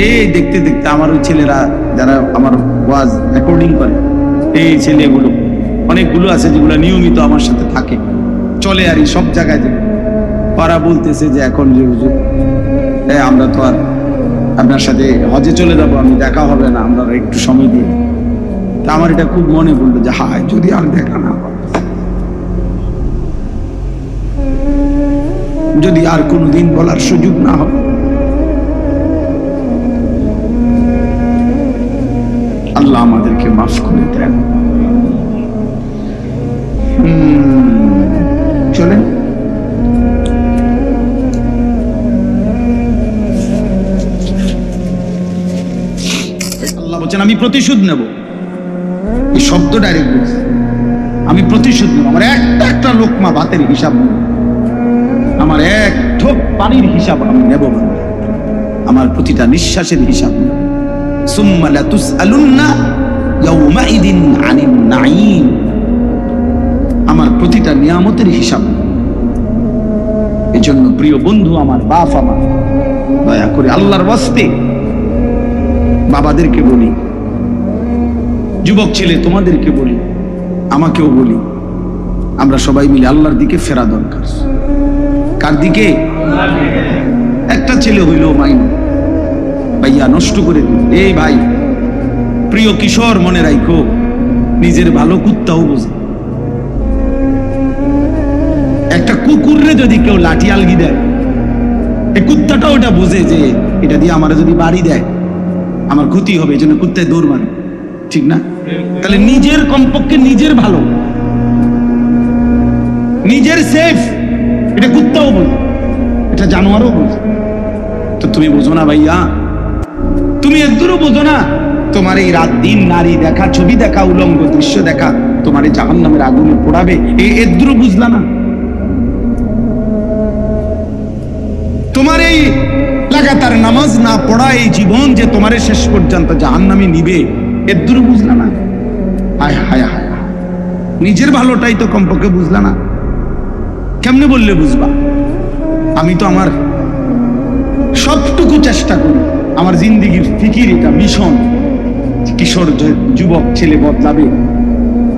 এই দেখতে দেখতে আমার ওই ছেলেরা যারা আমার ওয়াজ রেকর্ডিং করে, এই ছেলেগুলো অনেকগুলো আছে যেগুলো নিয়মিত আমার সাথে থাকে, চলে আর সব জায়গায় যায়। ওরা বলতেছে যে এখন যে হুজুর আমরা তো আর আপনার সাথে হজে চলে যাবো, আমি দেখা হবে না, আমরা একটু সময় দিই। তা আমার এটা খুব মনে পড়লো যে হায় যদি আর দেখা না হয়, যদি আর কোনোদিন বলার সুযোগ না হয়। আল্লাহ আমাদেরকে মাফ করে দেন। চলেন আল্লাহ বলছেন আমি প্রতিশোধ নেব। এই শব্দ ডাইরেক্ট বলছে, আমি প্রতিশোধ নেব। আমার একটা লোকমা ভাতের হিসাব নেব, আমার এক ঠোক পানির হিসাব আমি নেব, আমার প্রতিটা নিঃশ্বাসের হিসাব নেব। সুম্মা লাতুসআলুন্না ইয়াউমাইদিন আনিন নাঈম, আমার প্রতিটা নিয়ামতের হিসাব। এজন্য প্রিয় বন্ধু আমার, বাপ আমার, দয়া করে আল্লাহর ওয়াস্তে বাবাদেরকে বলি, যুবক ছেলে তোমাদেরকে বলি, আমাকেও বলি, আমরা সবাই মিলে আল্লাহর দিকে ফেরা দরকার। কার দিকে? একটা ছেলে হইল মাইন ভাইয়া নষ্ট করে দিল। এই ভাই, প্রিয় কিশোর, মনে রাখো নিজের ভালো কুত্তাও বোঝে। একটা কুকুররে যদি কেউ লাঠি আলগি দেয়, এই কুত্তাটা ওটা বোঝে যে এটা দিয়ে আমার যদি বাড়ি দেয় আমার ক্ষতি হবে, এই জন্য কুত্তায় দৌড় মারে, ঠিক না? তাহলে নিজের কমপক্ষে নিজের ভালো, নিজের সেফ, এটা কুত্তাও বোঝে, এটা জানোয়ারও বোঝে। তো তুমি বোঝো না ভাইয়া, তুমি একদূরও বোঝো না তোমার এই রাত দিন নারী দেখা, ছবি দেখা, উলঙ্গ দৃশ্য দেখা তোমার এই জাহান্নামের আগুনে পোড়াবে, এই একদূরও বুঝলা না? তোমার এই লাগাতার নামাজ না পড়া এই জীবন যে তোমার শেষ পর্যন্ত জাহান্নামে নিবে, একদূরও বুঝলা না? হায় হায় হায়, নিজের ভালোটাই তো কমপক্ষে বুঝলা না। কেমনে বললে বুঝবা? আমি তো আমার সবটুকু চেষ্টা করি, আমার জিন্দিগির ফিকির এটা মিশন, কিশোর যুবক ছেলে বদলাবে,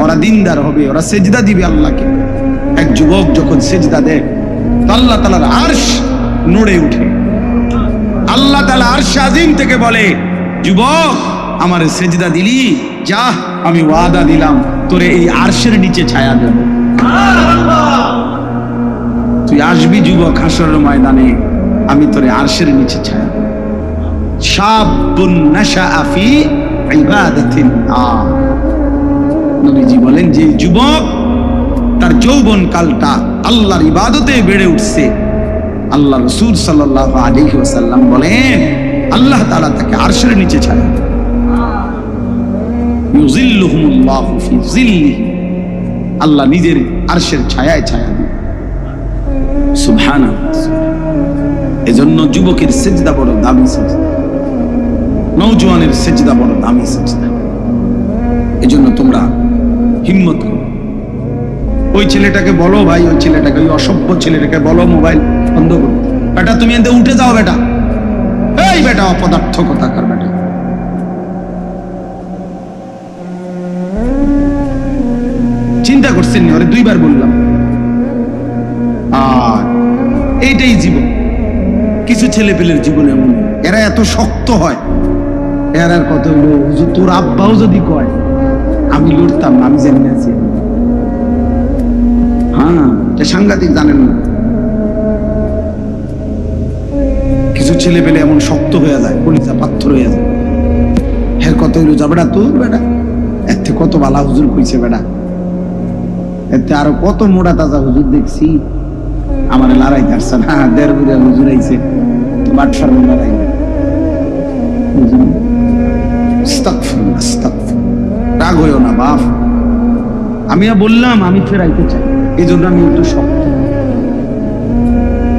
ওরা দিনদার হবে, ওরা সেজদা দিবে আল্লাহকে। এক যুবক যখন সেজদা দেয় তো আল্লাহ তাআলার আরশ নড়ে উঠে। আল্লাহ তাআলা আরশ আজিম থেকে বলে, যুবক আমার সেজদা দিলি, যা আমি ওয়াদা দিলাম তোরে এই আরশের নিচে ছায়া দেব। তুই আসবি যুবক হাসরের ময়দানে, আমি তোরে আরশের নিচে ছায়া দেব। শাবুন নাশাআ ফি ইবাদাতিল্লাহ, নবীজি বলেন যে যুবক তার যৌবন কালটা আল্লাহর ইবাদতে বেড়ে উঠছে, আল্লাহ রাসূল সাল্লাল্লাহু আলাইহি ওয়াসাল্লাম বলেন আল্লাহ তাআলা তাকে আরশের নিচে ছায়া দেন। ইউযিল্লুহুমুল্লাহু ফি যিল্লিহি, আল্লাহ নিজের আরশের ছায়ায় ছায়া দেন। সুবহানাল্লাহ। এজন্য যুবকের সিজদা বড় দামি সিজদা, নওজোয়ানের সিজদা বড় দামি সিজদা। এজন্য তোমরা হিম্মত করো। ওই ছেলেটাকে বলো ভাই, ওই ছেলেটাকে, ওই অসভ্য ছেলেটাকে বলো মোবাইল বন্ধ করো। বেটা তুমি এতে উঠে যাও বেটা, এই বেটা অপদার্থ কথাকার বেটা। চিন্তা করছেন নি? ওরে দুইবার বললাম। আর এইটাই জীবন। কিছু ছেলে পেলের জীবনে এমন, এরা এত শক্ত হয়, এর আর কত হইলো, তোর আব্বাও যদি কয় আমি লড়তাম না, আমি জেনে আছি। হ্যাঁ, এটা সাংঘাতিক, জানেন না? কিছু ছেলে পেলে এমন শক্ত হয়ে যায়, কলিজা পাথর হয়ে যায়। এর কত হইলো, যা বেটা তোর বেটা এর থেকে কত বালা হুজুর কইছে বেটা, এতে আরো কত মোটা তাজা হুজুর দেখছি, আমার লড়াই আসছে না, দেড় বুড়া হুজুর আইছে, বাটফার লড়াই। রাগ হইও না বাপ, আমি বললাম আমি ফেরাইতে চাই, এই জন্য আমি একটু শক্ত,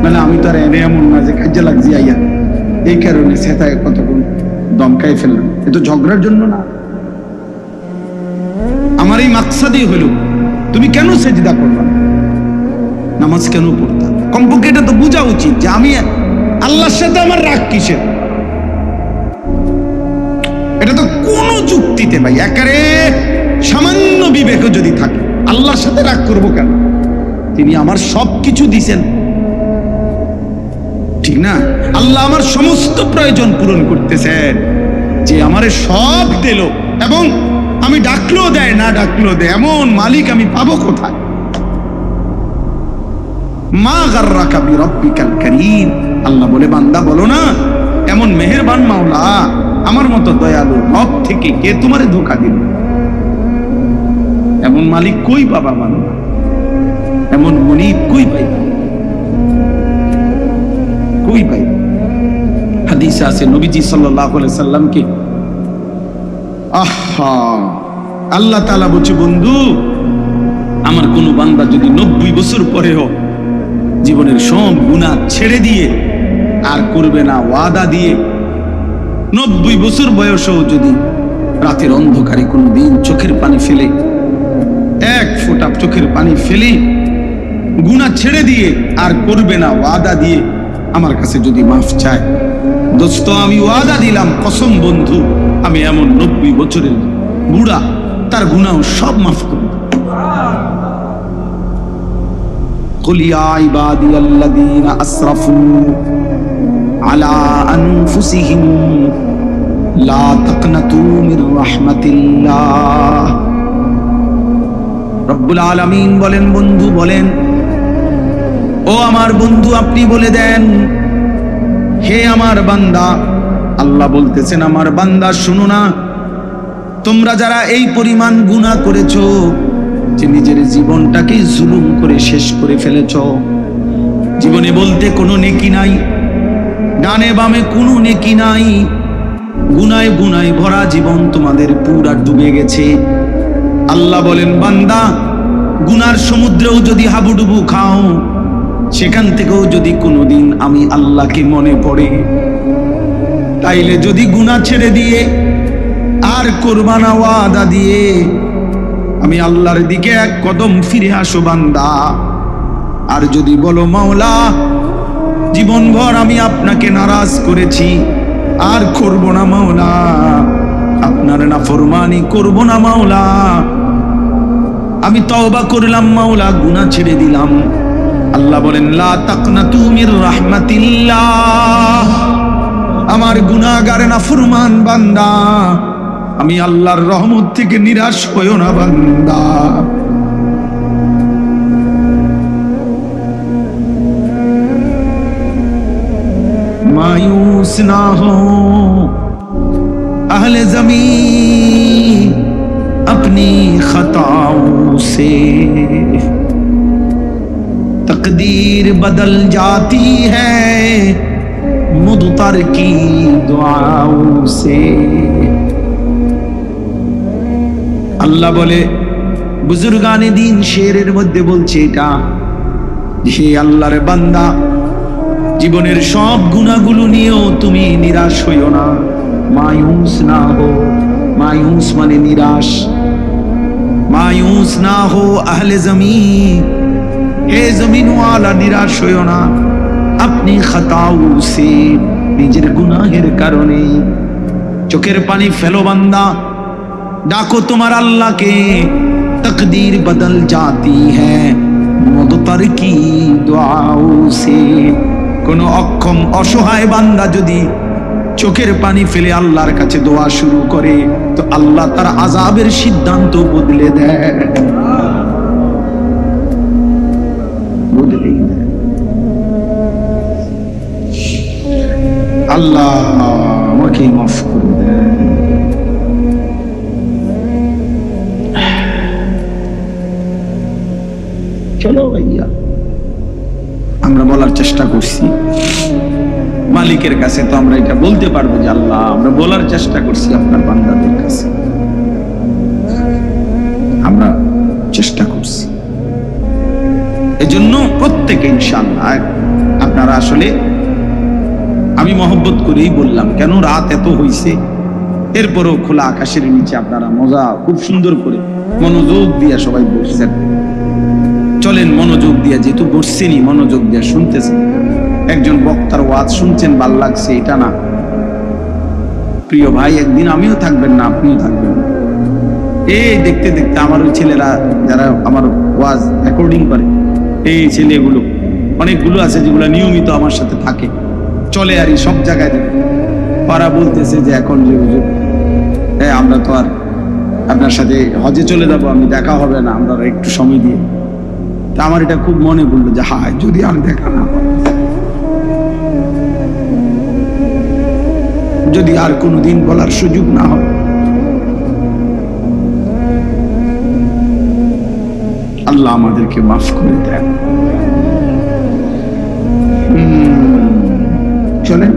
মানে আমি তো আর এনে এমন না যে কাজে লাগছি আইয়া, এই কারণে সেটাই কতক্ষণ দমকাই ফেললাম। এ তো ঝগড়ার জন্য না, আমার এই মাকসাদই হইল তুমি কেন সেজদা করবা, নামাজ কেন পড়তা? কমপক্ষে এটা তো বোঝা উচিত যে আমি আল্লাহর সাথে আমার রাগ কিসের। অনুভূতিতে ভাই, একারে সামান্য বিবেকও যদি থাকে, আল্লাহর সাথে রাগ করবো কেন? তিনি আমার সবকিছু দিছেন, ঠিক না? আল্লাহ আমার সমস্ত প্রয়োজন পূরণ করতেছেন, যে আমারে সব দিল, এবং আমি ডাকলেও দেয়, না ডাকলেও দেয়, এমন মালিক আমি পাবো কোথায়? মা গাররাকা বিরাব্বিকাল কারীম। আল্লাহ বলে, বান্দা বলো না, এমন মেহেরবান মাওলা, আমার মতো দয়ালু রব থেকে কে তোমারে ধোঁকা দিল? এমন মালিক কই পাবা বান্দা? এমন মুনিব কই পাইবা? কই পাইবা? হাদিসে আছে নবীজি সাল্লাল্লাহু আলাইহি সাল্লামকে আল্লাহ তাআলা বলছে, বন্ধু, আমার কোন বান্দা যদি 90 বছর পরেও জীবনের সব গুনাহ ছেড়ে দিয়ে আর করবে না ওয়াদা দিয়ে, 90 বছর বয়সেও যদি রাতের অন্ধকারে কোনদিন চোখের পানি ফেলে, এক ফোঁটা চোখের পানি ফেলে গুনাহ ছেড়ে দিয়ে আর করবে না ওয়াদা দিয়ে আমার কাছে যদি মাফ চায়, দোস্ত আমি ওয়াদা দিলাম, কসম বন্ধু, আমি এমন 90 বছরের বুড়া, তার গুনাহ সব মাফ করব। কুল ইয়া ইবাদিয়াল্লাযীনা আসরাফু আলা আনফুসিহিম লা তাকনাতু মির রাহমাতিল্লাহ। রব্বুল আলামিন বলেন, বন্ধু বলেন, ও আমার বন্ধু, আপনি বলে দেন, হে আমার বান্দা, আল্লাহ বলতেছেন, আমার বান্দা শুনো না, তোমরা যারা এই পরিমাণ গুনাহ করেছো যে নিজের জীবনটাকে জুলুম করে শেষ করে ফেলেছো, জীবনে বলতে কোনো নেকি নাই, ডানে বামে কোনো নেকি নাই, গুনায় গুনায় ভরা জীবন তোমাদের পুরা ডুবে গেছে। আল্লাহ বলেন, বান্দা, গুনার সমুদ্রেও যদি হাবুডুবু খাও, সেখান থেকেও যদি কোনোদিন আমি আল্লাহকে মনে পড়ে, তাইলে যদি গুনাহ ছেড়ে দিয়ে আর করবা না ওয়াদা দিয়ে আমি আল্লাহর দিকে এক কদম ফিরে আসো বান্দা। আর যদি বলো, মাওলা, জীবনভর আমি আপনাকে নারাজ করেছি, আর করব না মাওলা, আপনার নাফরমানি করব না মাওলা, আমি তওবা করলাম মাওলা, গুনাহ ছেড়ে দিলাম, আল্লাহ বলেন, লা তাকনাতু মির রাহমাতিল্লাহ। আমার গুনাহগার নাফরমান বান্দা, আমি আল্লাহর রহমত থেকে নিরাশ হইও না বান্দা। मायूस ना हो अहले ज़मीन अपनी खताओं से, तकदीर बदल जाती है मुद्तर की दुआओं से। আল্লাহ বলে, বুজুর্গানে দিন শেরের মধ্যে বলছে এটা, হে আল্লাহর বান্দা, জীবনের সব গুনাহগুলো নিয়েও তুমি নিরাশ হইও না, মায়ুস না হো। মায়ুস মানে নিরাশ। মায়ুস না হো আহলে জমিন, হে জমিন ওয়ালা, নিরাশ হইও না, আপনি খাতাও সে, নিজের গুনাহের কারণে। চোখের পানি ফেলো বান্দা, ডাকো তোমার আল্লাহকে, তকদীর বদল জাতি হ্যায় মুদতার কি দুআও সে। কোন অক্ষম অসহায় বান্দা যদি চোখের পানি ফেলে আল্লাহর কাছে দোয়া শুরু করে, তো আল্লাহ তার আযাবের সিদ্ধান্ত বদলে দেয়, বদলে দেয়। আল্লাহ আমাকে মাফ করে দেয়। চলো ভাইয়া, আমরা বলার চেষ্টা করছি মালিকের কাছে, তো আমরা এটা বলতে পারবো যে আল্লাহ, আমরা বলার চেষ্টা করছি আপনার বান্দাদের কাছে, আমরা চেষ্টা করছি। এজন্য প্রত্যেকে ইনশাআল্লাহ, আপনারা আসলে, আমি মহব্বত করেই বললাম, কেন রাত এত হইছে, এরপরও খোলা আকাশের নিচে আপনারা মজা খুব সুন্দর করে মনোযোগ দিয়ে সবাই বসছেন। চলেন মনোযোগ দিয়া, যেহেতু বসছেনই, মনোযোগ দিয়া শুনতেছেন। একজন বক্তার ওয়াজ শুনছেন, ভাল লাগছে, এটা না। প্রিয় ভাই, একদিন আমিও থাকবেন না, আপনিও থাকবেন না। এই দেখতে দেখতে আমার ওই ছেলেরা যারা আমার ওয়াজ রেকর্ডিং করে, এই ছেলেগুলো অনেকগুলো আছে যেগুলো নিয়মিত আমার সাথে থাকে, চলে আর সব জায়গায় দেখে। ওরা বলতেছে যে এখন যে হুজুর, আমরা তো আর আপনার সাথে হজে চলে যাবো, আমি দেখা হবে না, আমরা একটু সময় দিয়ে। তা আমার এটা খুব মনে পড়লো যে হায় যদি আর দেখা না হয়, যদি আর কোনোদিন বলার সুযোগ না হয়। আল্লাহ আমাদেরকে মাফ করে দেন। চলেন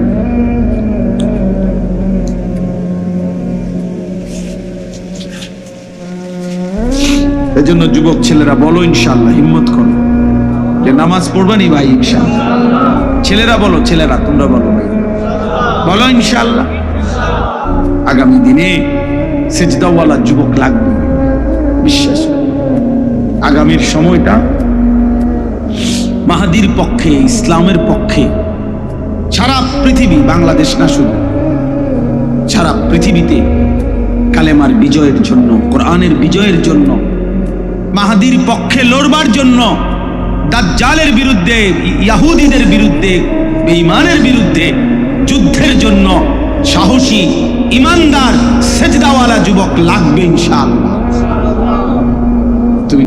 এজন্য যুবক ছেলেরা বলো ইনশাআল্লাহ, হিম্মত করো যে নামাজ পড়বানি ভাই ইনশাআল্লাহ। ছেলেরা বলো, ছেলেরা তোমরা বলো ভাই, বলো ইনশাআল্লাহ। আগামী দিনে সেজদাওয়ালা যুবক লাগবে, বিশ্বাস। আগামীর সময়টা মাহাদির পক্ষে, ইসলামের পক্ষে। সারা পৃথিবী, বাংলাদেশ না শুধু, সারা পৃথিবীতে কালেমার বিজয়ের জন্য, কোরআনের বিজয়ের জন্য, মাহাদির পক্ষে লড়বার জন্য, দাজ্জালের বিরুদ্ধে, ইহুদিদের বিরুদ্ধে, বেঈমানের বিরুদ্ধে যুদ্ধের জন্য সাহসী, ইমানদার, সেজদাওয়ালা যুবক লাগবে ইনশাআল্লাহ। তুমি